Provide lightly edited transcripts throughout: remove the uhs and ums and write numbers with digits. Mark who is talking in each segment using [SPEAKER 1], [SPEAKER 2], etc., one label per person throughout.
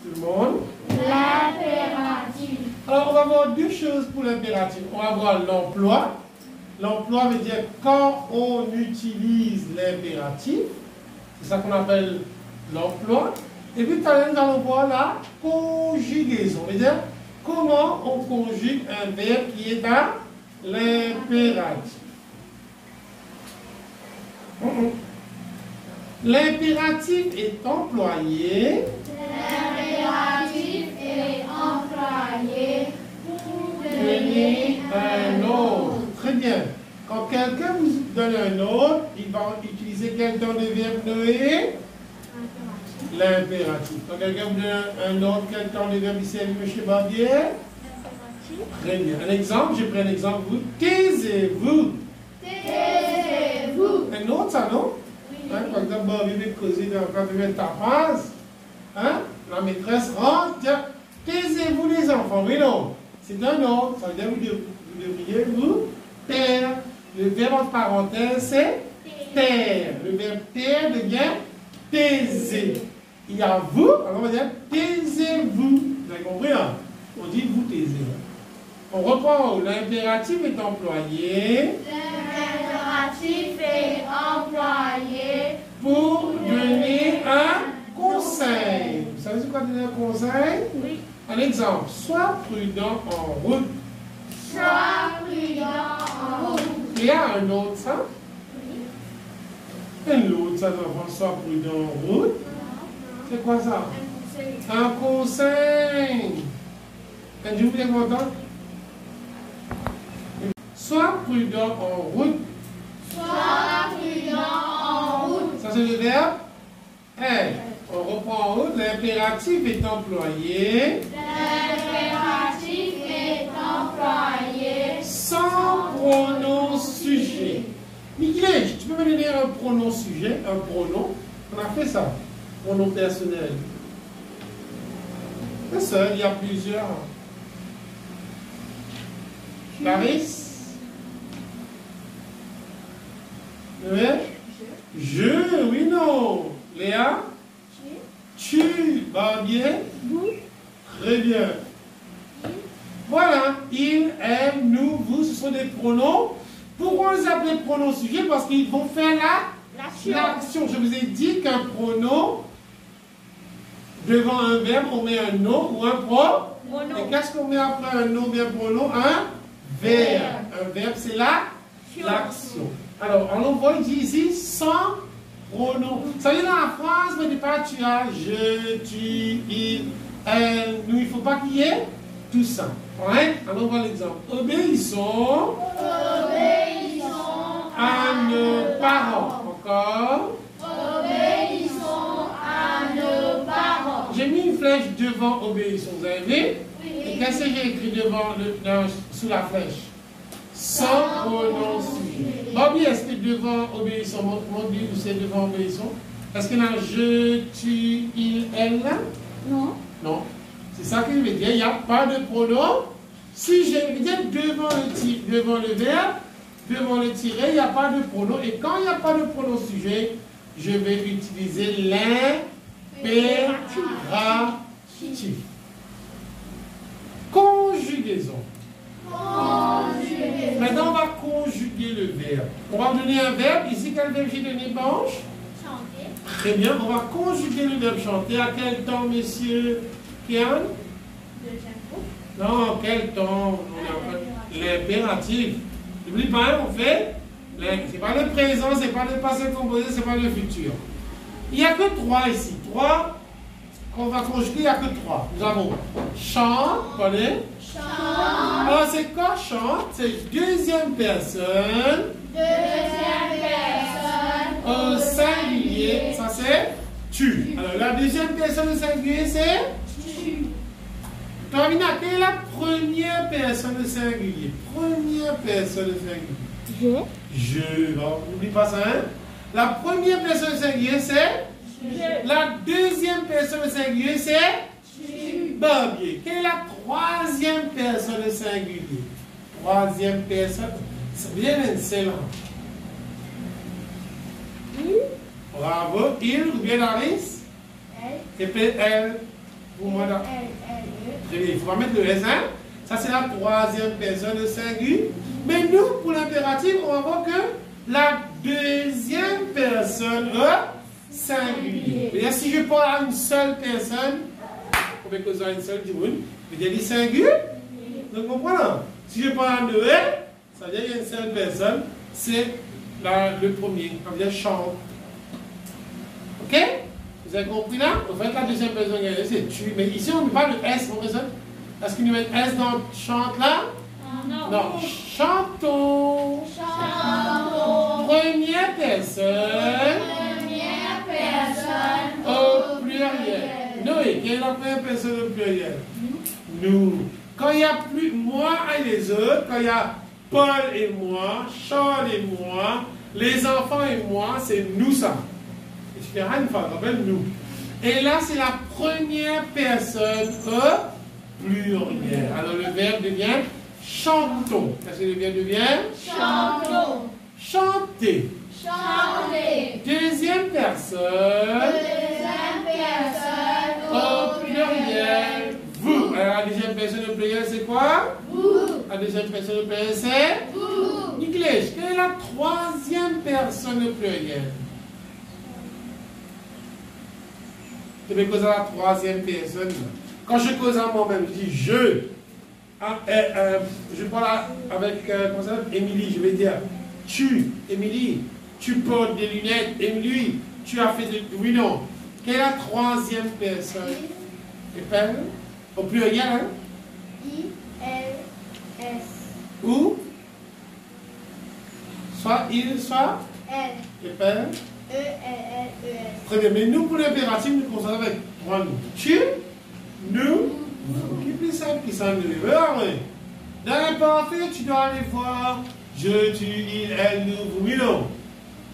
[SPEAKER 1] Tout le monde?
[SPEAKER 2] L'impératif.
[SPEAKER 1] Alors, on va voir deux choses pour l'impératif. On va voir l'emploi. L'emploi veut dire quand on utilise l'impératif. C'est ça qu'on appelle l'emploi. Et puis, tout à l'heure, nous allons voir la conjugaison. C'est-à-dire, comment on conjugue un verbe qui est à l'impératif. L'impératif est employé.
[SPEAKER 2] L'impératif est employé pour
[SPEAKER 1] Donner un autre. Très bien. Quand quelqu'un vous donne un autre, il va utiliser quel temps de verbe Noé? L'impératif. Quand quelqu'un vous donne un autre, quel temps de verbe ici, M. Barbier? Très bien. Un exemple, j'ai pris un exemple. Vous taisez-vous.
[SPEAKER 2] Taisez-vous.
[SPEAKER 1] Un autre, ça, non? Hein, par exemple, Barbier veut causer quand vous faites ta phrase. Hein? La maîtresse rentre. Taisez-vous les enfants. Oui, non. C'est un autre. Ça veut dire que vous devriez vous taire. Le verbe en parenthèse, c'est taire. Le verbe taire devient taisez. Il y a vous, alors on va dire taisez-vous. Vous avez compris, hein? On dit vous taisez. On reprend. L'impératif est employé.
[SPEAKER 2] L'impératif est employé
[SPEAKER 1] Pour donner un conseil. Vous savez ce qu'on donner un conseil?
[SPEAKER 2] Oui.
[SPEAKER 1] Un exemple. Sois prudent en route.
[SPEAKER 2] Sois prudent en route.
[SPEAKER 1] Il y a un autre, ça? Un autre, ça, enfant, sois prudent en route. C'est quoi ça? Un conseil. Quand je vous ai content? Sois prudent en route.
[SPEAKER 2] Sois prudent en route.
[SPEAKER 1] Ça, c'est le verbe être. On reprend en route. L'impératif est employé.
[SPEAKER 2] L'impératif est employé
[SPEAKER 1] Sans pronom sujet. Miguel, tu peux me donner un pronom sujet, un pronom? On a fait ça. Pronom personnel. C'est ça, il y a plusieurs. Clarisse? Oui? Je, oui, non. Léa? Tu, Barbier?
[SPEAKER 2] vous.
[SPEAKER 1] Très bien. Voilà, il, elle, nous, vous, ce sont des pronoms. Pourquoi on les appelle pronoms sujets? Parce qu'ils vont faire l'action. Je vous ai dit qu'un pronom, devant un verbe, on met un nom ou un pronom. Et qu'est-ce qu'on met après un nom ou un pronom? Un verbe. Un verbe, c'est l'action. Alors, on voit, il dit ici, sans pronom. Ça veut dire dans la phrase, mais pas tu as, je, tu, il, elle, nous, il ne faut pas qu'il y ait tout ça. Ouais? Alors, on voit l'exemple. Obéissons à nos parents. Encore.
[SPEAKER 2] Obéissons à nos parents.
[SPEAKER 1] J'ai mis une flèche devant obéissons. Vous avez vu? Et qu'est-ce que j'ai écrit devant, sous la flèche? Sans pronom sujet. Bobby, est-ce que devant obéissons, mon Dieu, c'est devant obéissons? Est-ce qu'il y a je, tu, il, elle là?
[SPEAKER 2] Non.
[SPEAKER 1] Non. C'est ça que je veux dire. Il n'y a pas de pronom sujet. Je veux dire devant le verbe, devant le tiré, il n'y a pas de pronom. Et quand il n'y a pas de pronom sujet, je vais utiliser l'impératif. Conjugaison. Maintenant, on va conjuguer le verbe. On va donner un verbe. Ici, quel verbe j'ai donné, Blanche?
[SPEAKER 2] Chanter.
[SPEAKER 1] Très bien. On va conjuguer le verbe chanter. À quel temps, monsieur Kian?
[SPEAKER 2] Deuxième groupe.
[SPEAKER 1] Non, quel temps? L'impératif. N'oublie pas, on fait. C'est pas le présent, c'est pas le passé composé, c'est pas le futur. Il n'y a que 3 ici. 3 qu'on va conjuguer, il n'y a que 3. Nous avons chante, connaissez?
[SPEAKER 2] Chante.
[SPEAKER 1] Alors, c'est quoi chante? C'est deuxième personne.
[SPEAKER 2] Deuxième personne.
[SPEAKER 1] Au singulier. Ça, c'est tu. Alors, la deuxième personne au singulier, c'est
[SPEAKER 2] Tu.
[SPEAKER 1] Torina, quelle est la première personne au singulier? Première personne au singulier. Je. Bon, n'oublie pas ça, hein? La première personne au singulier, c'est
[SPEAKER 2] Je.
[SPEAKER 1] La deuxième personne au singulier, c'est Barbier. Quelle est la troisième personne au singulier? Troisième personne, c'est bien excellent. Bravo. Il ou bien Laris?
[SPEAKER 2] Elle.
[SPEAKER 1] Et puis elle. Pour moi, là. Très bien, il faut pas mettre le S, hein? Ça, c'est la troisième personne de singulier. Mais nous, pour l'impératif, on va voir que la deuxième personne singulier. Et si je parle à une seule personne, on peut causer à une seule personne, je vais dire singulier. Donc, vous comprenez? Si je parle à Noé, ça veut dire qu'il y a une seule personne, c'est le premier, ça veut dire chante. Ok? Vous avez compris là? En fait, la deuxième personne, c'est tu. Mais ici, on ne met pas le S, vous comprenez? Est-ce qu'il nous met S dans chante là?
[SPEAKER 2] Non.
[SPEAKER 1] Non. Chantons.
[SPEAKER 2] Chantons.
[SPEAKER 1] Première personne.
[SPEAKER 2] Première personne.
[SPEAKER 1] Au pluriel. Noé, quelle est la première personne au pluriel? Nous. Quand il n'y a plus moi et les autres, quand il y a Paul et moi, Charles et moi, les enfants et moi, c'est nous ça. Je fais une fois, on appelle nous. Et là, c'est la première personne au pluriel. Alors le verbe devient chantons. Qu'est-ce que le verbe devient?
[SPEAKER 2] Chantons.
[SPEAKER 1] Chanter.
[SPEAKER 2] Chanter.
[SPEAKER 1] Deuxième personne.
[SPEAKER 2] Deuxième personne.
[SPEAKER 1] Au pluriel. Vous. Alors la deuxième personne au pluriel, c'est quoi?
[SPEAKER 2] Vous.
[SPEAKER 1] La deuxième personne au pluriel, c'est?
[SPEAKER 2] Vous.
[SPEAKER 1] English. Quelle est la troisième personne au pluriel? Je vais causer à la troisième personne. Quand je cause à moi-même, je dis je. Je parle avec comment ça, Émilie, je vais dire tu, Émilie, tu portes des lunettes, Émilie, tu as fait des. Oui, non. Quelle est la troisième personne? Épelle? Au pluriel, hein?
[SPEAKER 2] I-L-S.
[SPEAKER 1] Ou? Soit il, soit?
[SPEAKER 2] L.
[SPEAKER 1] Épelle?
[SPEAKER 2] E-L-L-E-S.
[SPEAKER 1] Très bien, mais nous, pour l'impératif, nous commençons avec trois nous. Tu, nous, vous. Qui est plus simple qui s'en est. Dans l'imparfait, tu dois aller voir je, tu, il, elle, nous, vous, oui, non.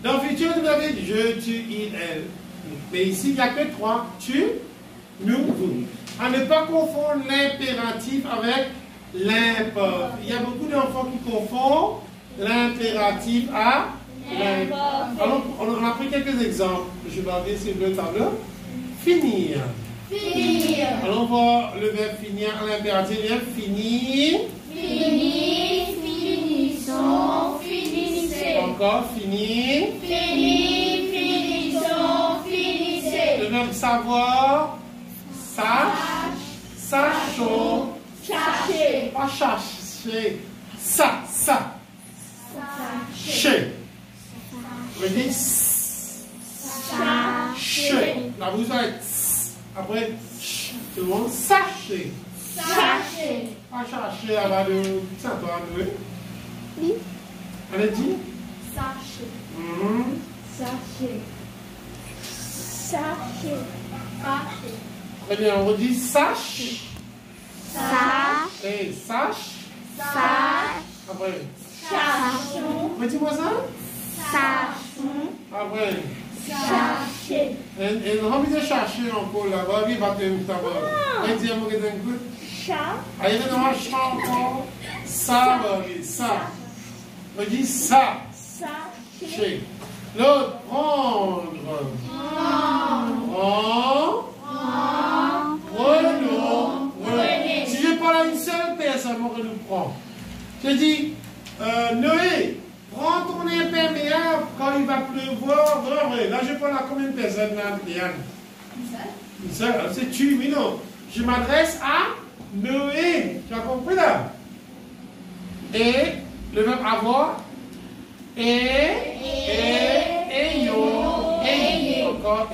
[SPEAKER 1] Dans le futur, tu dois dire je, tu, il, elle. Mais ici, il n'y a que trois. Tu, nous, vous. À ne pas confondre l'impératif avec l'imparfait. Il y a beaucoup d'enfants qui confondent l'impératif à l'imparfait. Alors, on a pris quelques exemples. Je vais regarder sur le tableau. Finir.
[SPEAKER 2] Finir.
[SPEAKER 1] Alors, on voit le verbe finir à l'impératif. Finir.
[SPEAKER 2] Finir. Finissons. Finissez.
[SPEAKER 1] Encore, finir.
[SPEAKER 2] Finir. Finissons. Finissez.
[SPEAKER 1] Le verbe savoir. Sache. Sachons.
[SPEAKER 2] Chercher.
[SPEAKER 1] Pas chercher. Ça. Cher. On dit chercher. La bouche va être après tout le monde sachez.
[SPEAKER 2] Chercher.
[SPEAKER 1] Pas chercher à la de Saint-Antoine. Oui. Elle a dit?
[SPEAKER 2] Chercher.
[SPEAKER 1] Mhm.
[SPEAKER 2] Chercher. Chercher. Chercher.
[SPEAKER 1] Très bien, on redit sache.
[SPEAKER 2] Sache.
[SPEAKER 1] Et sache.
[SPEAKER 2] Sache.
[SPEAKER 1] Après.
[SPEAKER 2] Cherchons.
[SPEAKER 1] Redis-moi ça.
[SPEAKER 2] Sachons.
[SPEAKER 1] Après.
[SPEAKER 2] Chercher.
[SPEAKER 1] Et on va bien chercher encore là-bas. Il va te dire un coup.
[SPEAKER 2] Chat.
[SPEAKER 1] Allez, on va chanter. Ça, ça. On dit ça.
[SPEAKER 2] Sacher.
[SPEAKER 1] L'autre, prendre. Prenons.
[SPEAKER 2] Prenez.
[SPEAKER 1] Si je parle à une seule personne, on va nous prendre. Je dis, Noé, prends ton imperméable quand il va pleuvoir. Là, je parle à combien de personnes là, Diane? Une seule. C'est tu, mais non. Je m'adresse à Noé. Tu as compris là? Et le verbe avoir. Encore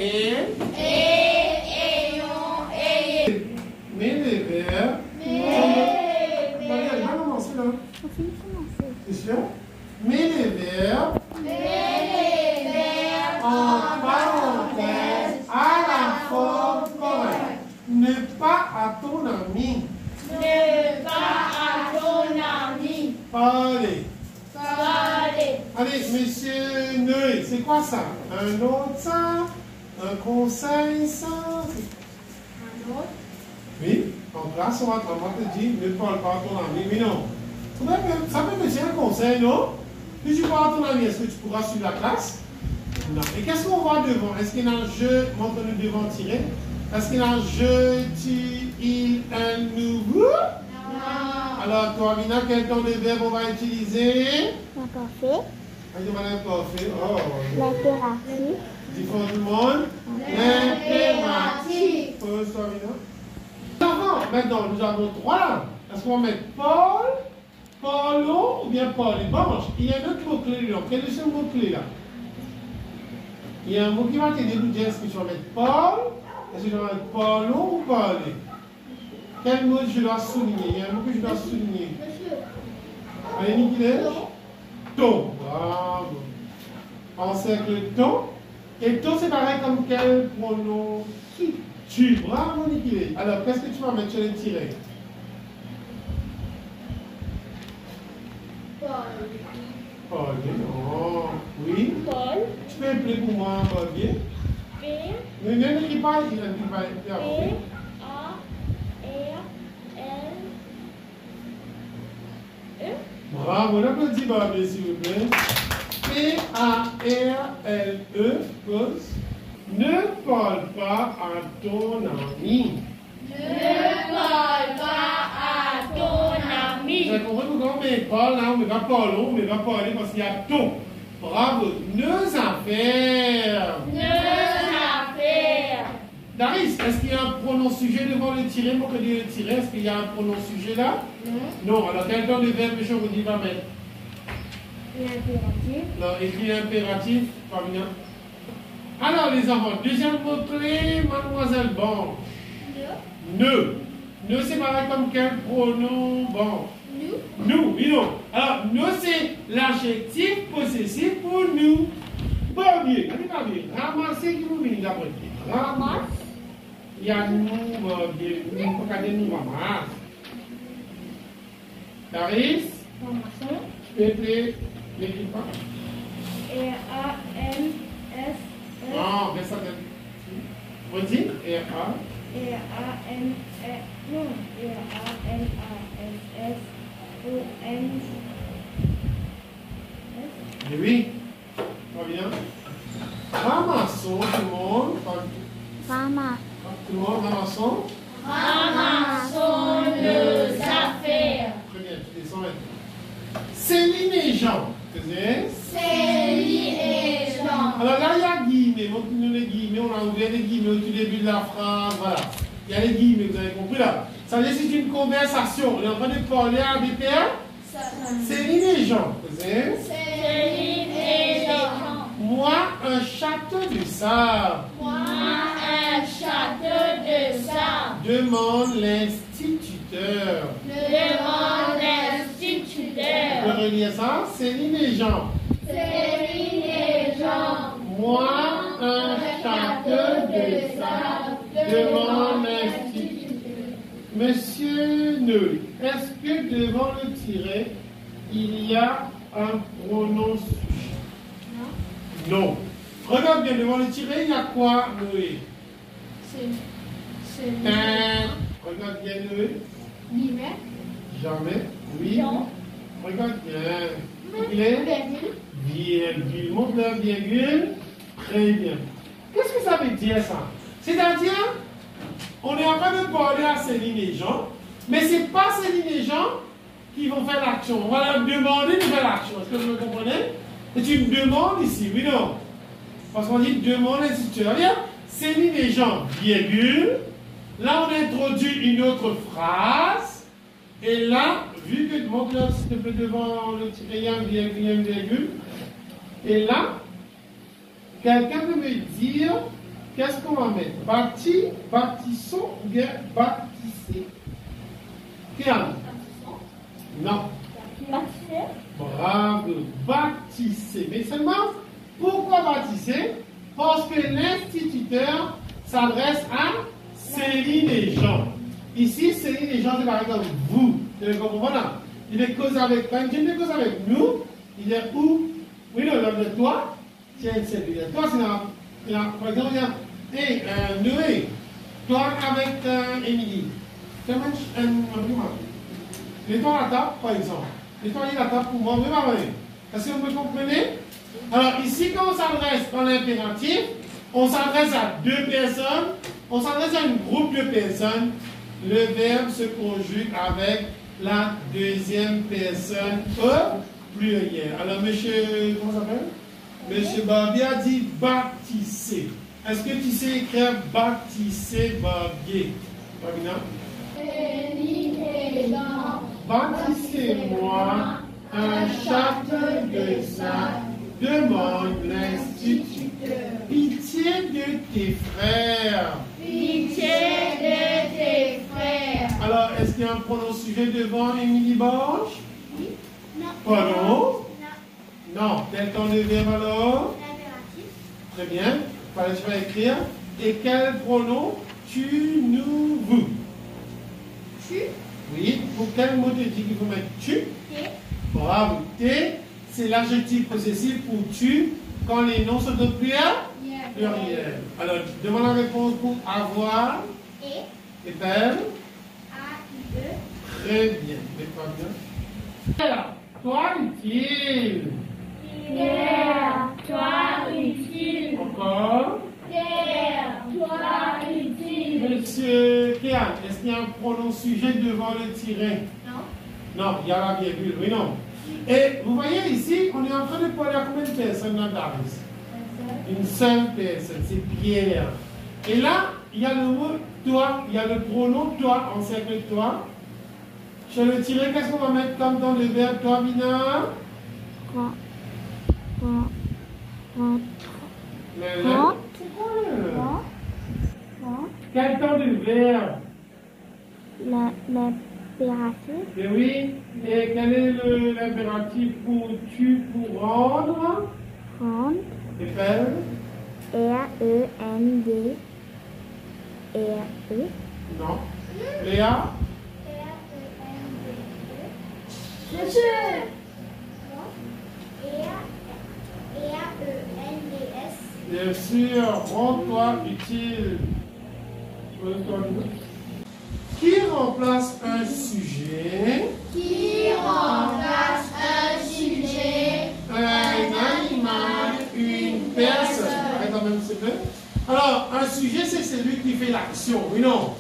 [SPEAKER 1] mais les verbes. Non, c'est là. C'est sûr? Mais les verbes. En parenthèse à la forme correcte. Ne pas à ton ami.
[SPEAKER 2] Ne pas à ton ami.
[SPEAKER 1] Parlez.
[SPEAKER 2] Parlez.
[SPEAKER 1] Allez, monsieur Noé, c'est quoi ça? Un autre ça? Un conseil ça?
[SPEAKER 2] Un autre.
[SPEAKER 1] Oui, en classe, on va te dire ne parle pas à ton ami, mais non. Ça peut me dire un conseil, non? Si tu parles à ton ami, est-ce que tu pourras suivre la classe? Non. Et qu'est-ce qu'on voit devant? Est-ce qu'il y a un jeu montre-le devant tiré? Est-ce qu'il a je, tu, il, un, nous, vous?
[SPEAKER 2] Non.
[SPEAKER 1] Alors, toi, Mina, quel temps de verbe on va utiliser?
[SPEAKER 3] L'imparfait.
[SPEAKER 1] L'imparfait. Oh.
[SPEAKER 3] L'impératif.
[SPEAKER 1] Dis pour tout le monde.
[SPEAKER 2] L'impératif.
[SPEAKER 1] Pose toi, Mina. Maintenant, nous avons trois langues. Est-ce qu'on va mettre Paul, Paulo ou bien Paul et Banche? Il y a un autre mot-clé dedans. Quel est ce mot-clé là? Il y a un mot qui va t'aider à nous dire est-ce que tu vas mettre Paul, est-ce que tu vas mettre Paulo ou Paul? Quel mot je dois souligner? Il y a un mot que je dois souligner.
[SPEAKER 2] Monsieur.
[SPEAKER 1] Allez, Nicolas. Ton. Bravo. Encercle ton. Et ton, c'est pareil comme quel pronom? Tu. Bravo, Nicolas. Alors, qu'est-ce que tu vas mettre sur les tirets?
[SPEAKER 2] Paul.
[SPEAKER 1] Paul. Oh, oui.
[SPEAKER 3] Paul.
[SPEAKER 1] Tu peux appeler pour moi, Paul, bien?
[SPEAKER 3] P.
[SPEAKER 1] Mais n'écris pas, il n'écrit pas.
[SPEAKER 3] P. A. R. L. E.
[SPEAKER 1] Bravo, on applaudit Barbie, s'il vous plaît. P-A-R-L-E, pause. Ne parle pas à ton ami.
[SPEAKER 2] Ne parle pas à ton ami.
[SPEAKER 1] Vous avez compris pourquoi on met Paul là, on met pas Paul, on met pas Paul parce qu'il y a ton. Bravo, nos affaires.
[SPEAKER 2] Nos affaires.
[SPEAKER 1] Daris, est-ce qu'il y a un pronom sujet devant le tiret pour que dire le tiret? Est-ce qu'il y a un pronom sujet là? Non, alors quel temps de verbe je vous dis va mettre?
[SPEAKER 3] L'impératif.
[SPEAKER 1] Non, écrit impératif, Fabien. Alors les enfants, deuxième mot-clé, mademoiselle Banche. Ne. Ne, c'est pareil comme quel pronom Banche? Nous, oui, non. Alors, nous, c'est l'adjectif possessif pour nous. Barbier, ramasser qui vous venez d'après. Ramasse. Il y a nous, barbier, nous, pas qu'à nous ramasse. Daris,
[SPEAKER 3] Ramasson.
[SPEAKER 1] tu peux appeler l'équipe?
[SPEAKER 3] R-A-M-S.
[SPEAKER 1] Non, mais ça redis, R-A.
[SPEAKER 3] R-A-M. Non. R-A-M-A-S-S. O-N.
[SPEAKER 1] Oui. Pas bien. Ramassons tout le monde.
[SPEAKER 3] Ramasse.
[SPEAKER 1] Tout le monde, ramassons.
[SPEAKER 2] Ramassons nos affaires.
[SPEAKER 1] Très bien, tu descends maintenant. Céline et Jean.
[SPEAKER 2] Céline et Jean.
[SPEAKER 1] Alors là, il y a guillemets. Montre-nous les guillemets. On a ouvert les guillemets au tout début de la phrase. Voilà. Il y a les guillemets, vous avez compris là. Ça veut dire que c'est une conversation. On est en train de parler à des pères. Céline et Jean.
[SPEAKER 2] Céline et Jean.
[SPEAKER 1] Moi, un château de sable.
[SPEAKER 2] Moi, un château de sable.
[SPEAKER 1] Demande l'instituteur.
[SPEAKER 2] Demande
[SPEAKER 1] Je
[SPEAKER 2] l'instituteur.
[SPEAKER 1] peux relire ça. Céline et Jean.
[SPEAKER 2] Céline et Jean.
[SPEAKER 1] Moi, un château de sable. Demande l'instituteur. Monsieur Neu, est-ce que devant le tiret, il y a un pronom sujet? Non. Regarde bien, devant le tiret, il y a quoi, Noé?
[SPEAKER 2] C'est
[SPEAKER 1] Regarde bien, Noé.
[SPEAKER 2] guillemets.
[SPEAKER 1] Jamais. Oui.
[SPEAKER 2] Non.
[SPEAKER 1] Regarde bien. Il est virgule. Montre la virgule. Très bien. Qu'est-ce que ça veut dire ça? C'est-à-dire, on est en train de parler à Céline et Jean, mais ce n'est pas Céline et Jean qui vont faire l'action. On va leur demander de faire l'action. Est-ce que vous me comprenez? C'est une demande ici, oui, non? Parce qu'on dit demande l'instituteur. Bien, Céline et Jean, virgule. Là, on introduit une autre phrase. Et là, vu que, montre-le s'il te plaît devant le tiret, virgule. Et là, quelqu'un peut me dire, qu'est-ce qu'on va mettre? Bâti, bâtissons ou bien bâtissez? Qui a? Non.
[SPEAKER 3] Bâtissez.
[SPEAKER 1] Bravo, bâtissez. Mais seulement, pourquoi bâtissez? Parce que l'instituteur s'adresse à Céline et Jean. Ici, Céline et Jean, c'est par exemple vous. Vous comprenez? Il est cause avec, quand il est cause avec nous, il est où? Oui, non, de toi. Tiens, c'est toi, c'est là. Par exemple, il y a, hey, Noé, toi avec Émilie. Tu as un argument. Mets-toi à la table, par exemple. Mets-toi à la table pour moi, mais pas vrai. Est-ce que vous me comprenez? Alors, ici, quand on s'adresse dans l'impératif, on s'adresse à deux personnes on s'adresse à un groupe de personnes, le verbe se conjugue avec la deuxième personne au pluriel. Alors, monsieur, comment ça s'appelle? Monsieur Barbier a dit baptiser. Est-ce que tu sais écrire baptiser Barbier? Fabina? Baptisez-moi un château de ça, demande l'instituteur. Pitié de tes frères.
[SPEAKER 2] Pitié de tes frères.
[SPEAKER 1] Alors, est-ce qu'il y a un pronom sujet devant Émilie Borge?
[SPEAKER 3] Oui. Non.
[SPEAKER 1] Pardon?
[SPEAKER 3] Non.
[SPEAKER 1] Non. Quel temps de verbe alors?
[SPEAKER 3] L'impératif.
[SPEAKER 1] Très bien. Tu vas écrire. Et quel pronom? Tu, nous, vous.
[SPEAKER 3] Tu.
[SPEAKER 1] Oui. Pour quel mot te dit qu'il faut mettre tu?
[SPEAKER 3] T.
[SPEAKER 1] Bravo. T, c'est l'adjectif possessif pour tu quand les noms sont au pluriel. Alors, demande la réponse pour avoir.
[SPEAKER 3] Et.
[SPEAKER 1] Et belle.
[SPEAKER 3] A-I-E.
[SPEAKER 1] Très bien. Mais pas bien. Alors, toi, utile.
[SPEAKER 2] Terre, toi utile.
[SPEAKER 1] Encore.
[SPEAKER 2] Terre, toi utile.
[SPEAKER 1] Monsieur Kéan, est-ce qu'il y a un pronom sujet devant le tiret?
[SPEAKER 3] Non.
[SPEAKER 1] Non, il y a la virgule, oui, non. Et vous voyez ici, on est en train de parler à combien de personnes dans Daris? Une seule personne, c'est Pierre. Et là, il y a le mot toi, il y a le pronom toi, en cercle toi. Chez le tiret, qu'est-ce qu'on va mettre comme dans le verbe toi, Mina? C'est quoi quel temps de verbe?
[SPEAKER 3] L'impératif.
[SPEAKER 1] Et oui, et quel est l'impératif pour tu, pour rendre?
[SPEAKER 3] Rendre.
[SPEAKER 1] Et faire?
[SPEAKER 3] R-E-N-D. R-E.
[SPEAKER 1] Non. Léa?
[SPEAKER 3] Je sais. E-A-E-N-D-S.
[SPEAKER 1] Bien sûr, rends-toi utile. Qui remplace un sujet?
[SPEAKER 2] Qui remplace un sujet?
[SPEAKER 1] Un animal, une personne. Arrête quand même, s'il te plaît. Alors, un sujet, c'est celui qui fait l'action, oui, non?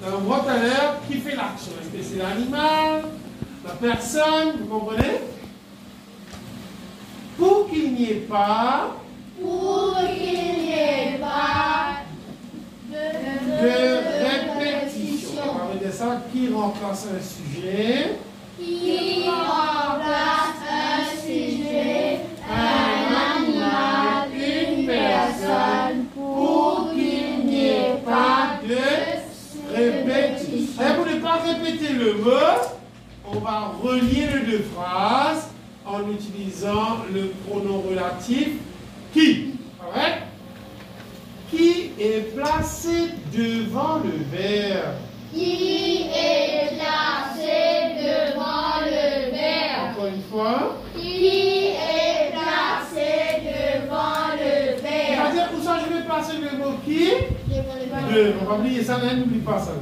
[SPEAKER 1] On voit tout à l'heure qui fait l'action. Est-ce que c'est l'animal, la personne, vous comprenez? Pour qu'il n'y ait pas de répétition. On va dire ça, qui remplace un sujet?
[SPEAKER 2] Qui remplace un sujet? Un animal, une personne, pour qu'il n'y ait pas
[SPEAKER 1] de répétition. Et pour ne pas répéter le mot, on va relier les deux phrases en utilisant le pronom relatif qui. Correct? Qui est placé devant le verbe?
[SPEAKER 2] Qui est placé devant le verbe?
[SPEAKER 1] Encore une fois.
[SPEAKER 2] Qui est placé devant le verbe?
[SPEAKER 1] C'est-à-dire, où ça je vais placer le mot qui? On va oublier ça, n'oublie pas ça.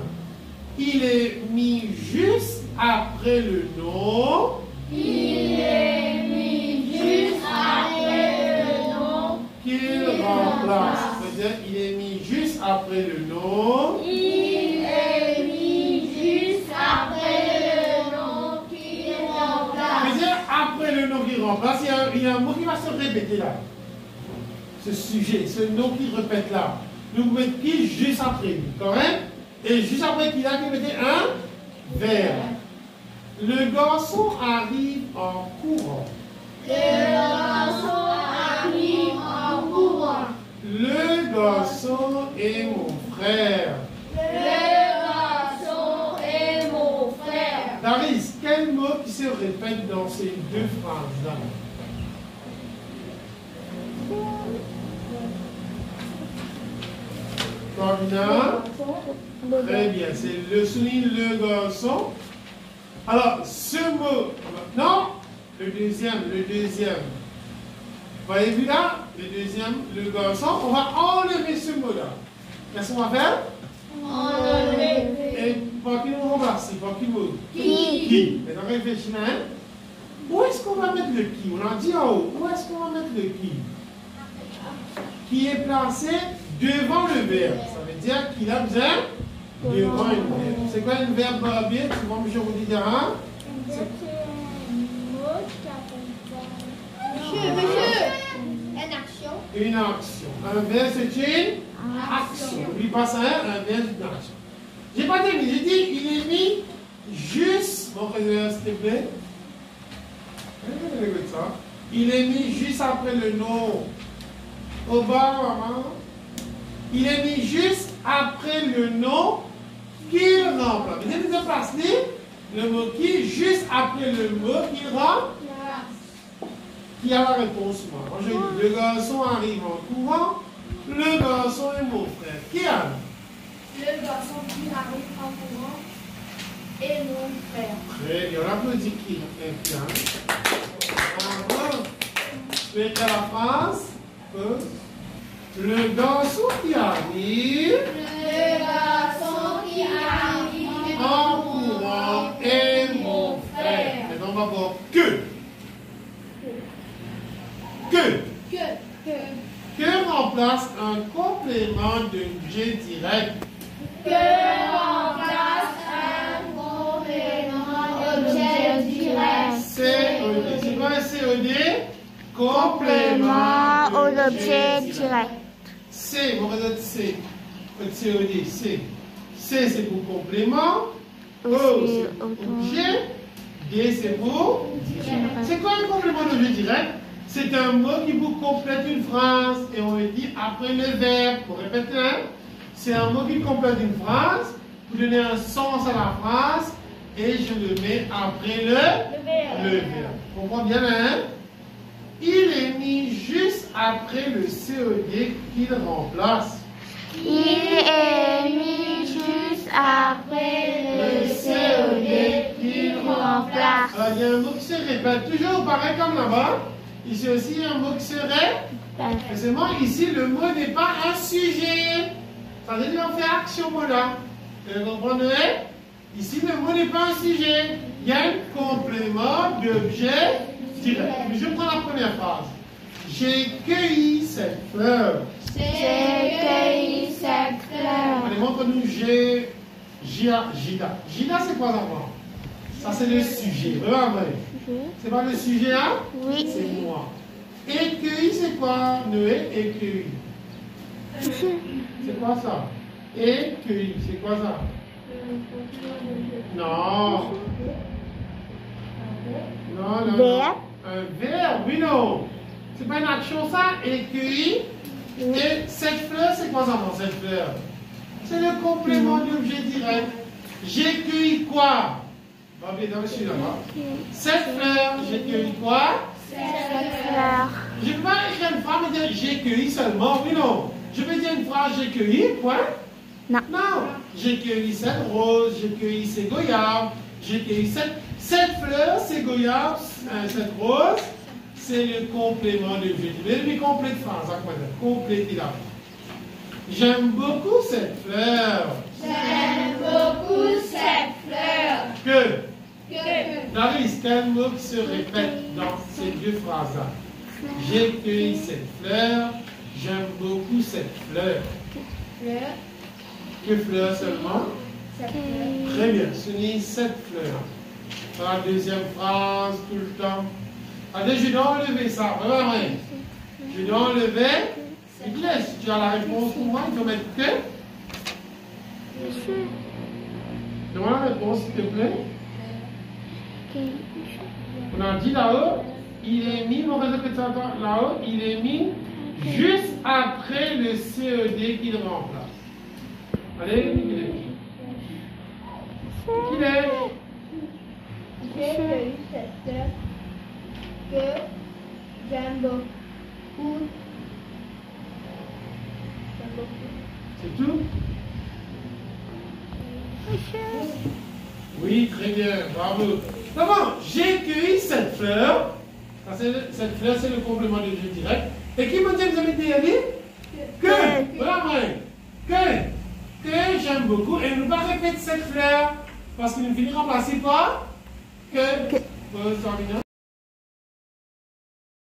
[SPEAKER 1] Il est mis juste après le nom.
[SPEAKER 2] Il est mis juste après le nom.
[SPEAKER 1] Qu'il remplace. C'est-à-dire, il est mis juste après le nom.
[SPEAKER 2] Il est mis juste après le nom qu'il remplace.
[SPEAKER 1] C'est-à-dire, après le nom qui remplace, il y a un mot qui va se répéter là. Ce sujet, ce nom qui répète là. Nous mettons qui juste après lui, correct? Et juste après qu'il a mis un verbe. Le garçon arrive en courant.
[SPEAKER 2] Le garçon arrive en courant.
[SPEAKER 1] Le garçon est mon frère.
[SPEAKER 2] Le garçon est mon frère.
[SPEAKER 1] Daris, quel mot qui se répète dans ces deux phrases-là? Corina? Très bien, c'est le souligne le garçon. Alors, ce mot, non, le deuxième. Vous avez vu là, le deuxième, le garçon, on va enlever ce mot-là. Qu'est-ce qu'on va faire?
[SPEAKER 2] Enlever.
[SPEAKER 1] Et par qui nous remplacer? Par qui mot?
[SPEAKER 2] Qui?
[SPEAKER 1] Qui? Maintenant, réfléchis, hein? Où est-ce qu'on va mettre le qui? On a dit en haut. Où est-ce qu'on va mettre le qui? Qui est placé devant le verbe. Ça veut dire qu'il a besoin de rendre une verbe. C'est quoi une verbe bien? Souvent, je vous dis hein?
[SPEAKER 3] C'est un mot qui accompagne.
[SPEAKER 2] Monsieur. Une action.
[SPEAKER 1] Une action. Un verbe, c'est une action. N'oublie pas ça, un verbe, c'est une action. J'ai pas terminé. J'ai dit, il est mis juste. Mon frère, s'il te plaît. Ça. Il est mis juste après le nom. Au bas, maman. Il est mis juste après le nom qu'il remplace. Vous avez déplacé le mot qui juste après le mot qu'il remplace. Qui a la réponse moi. Je dis, le garçon arrive en courant. Le garçon est mon frère. Qui a?
[SPEAKER 2] Le garçon qui arrive en courant est mon frère.
[SPEAKER 1] Très bien. On applaudit qui? Bravo. Je vais écrire la phrase. Le garçon qui arrive.
[SPEAKER 2] Le garçon qui arrive
[SPEAKER 1] En courant est mon frère. Maintenant, on va voir que. Que remplace un complément d'objet direct.
[SPEAKER 2] Que remplace un complément d'objet direct.
[SPEAKER 1] CED. C'est quoi un CED?
[SPEAKER 3] Complément aux objets directs.
[SPEAKER 1] C, on va dire C. CED, C. C, c'est pour complément. O, c'est pour objet. D, c'est pour. C'est quoi un complément d'objet direct? C'est un mot qui vous complète une phrase et on le dit après le verbe. Pour répéter, hein? C'est un mot qui complète une phrase pour donner un sens à la phrase et je le mets après le verbe. On comprend bien, hein? Il est mis juste après le CED qu'il remplace.
[SPEAKER 3] Il est mis juste après le CED qu'il remplace.
[SPEAKER 1] Alors, il y a un mot qui se répète toujours pareil comme là-bas. Ici aussi, il y a un mot qui se répète. Et seulement ici, le mot n'est pas un sujet. Ça veut dire qu'on fait action là. Vous comprenez? Ici, le mot n'est pas un sujet. Il y a un complément d'objet direct. Je prends la première phrase. J'ai cueilli cette fleur.
[SPEAKER 3] J'ai cueilli cette fleur.
[SPEAKER 1] Allez, montre-nous Gida. Gida, c'est quoi d'abord? Ça, c'est le sujet. Vraiment. C'est pas le sujet, hein?
[SPEAKER 3] Oui.
[SPEAKER 1] C'est moi. Écueilli, c'est quoi? Noé, écueilli. C'est quoi ça? Écueilli, c'est quoi ça? Non. Non.
[SPEAKER 3] Verbe.
[SPEAKER 1] Un verbe, oui, non. C'est pas une action, ça? Écueilli. Et cette fleur, c'est quoi ça, mon cette fleur? C'est le complément d'objet direct. J'ai cueilli quoi? Cette fleur, j'ai cueilli quoi?
[SPEAKER 3] Cette fleur.
[SPEAKER 1] Je ne peux pas écrire une phrase et dire j'ai cueilli seulement, oui non. Je peux dire une phrase j'ai cueilli, point?
[SPEAKER 3] Non.
[SPEAKER 1] Non. J'ai cueilli cette rose, j'ai cueilli ces goyaves, j'ai cueilli cette fleur, ces goyaves, cette rose, c'est le complément de l'objet. Mais lui complète phrase, compléter la phrase. J'aime beaucoup cette fleur.
[SPEAKER 2] J'aime beaucoup cette fleur.
[SPEAKER 1] Que? Daris, quel mot qui se répète dans ces deux phrases-là? J'ai cueilli cette fleur, j'aime beaucoup cette fleur.
[SPEAKER 2] Fleur.
[SPEAKER 1] Que fleur seulement?
[SPEAKER 2] Cette fleur.
[SPEAKER 1] Très bien, souligne cette fleur. Dans la deuxième phrase, tout le temps. Allez, je dois enlever ça. Regardez. Je dois enlever. Si tu as la réponse pour moi, il faut mettre que. Donne-moi la réponse, s'il te plaît. On a dit là-haut, il est mis, mon réseau que tu entends là-haut, il est mis juste après le CED qu'il remplace. Allez, il est qui? Qui est?
[SPEAKER 2] J'ai cueilli cette fleur que j'aime beaucoup.
[SPEAKER 1] C'est tout? Oui, très bien, bravo. D'abord, j'ai cueilli cette fleur. Cette fleur, c'est le complément de l'objet direct. Et qui m'a dit, vous avez dit, que, voilà, que j'aime beaucoup. Et ne pas répéter cette fleur, parce qu'il ne finira pas par que.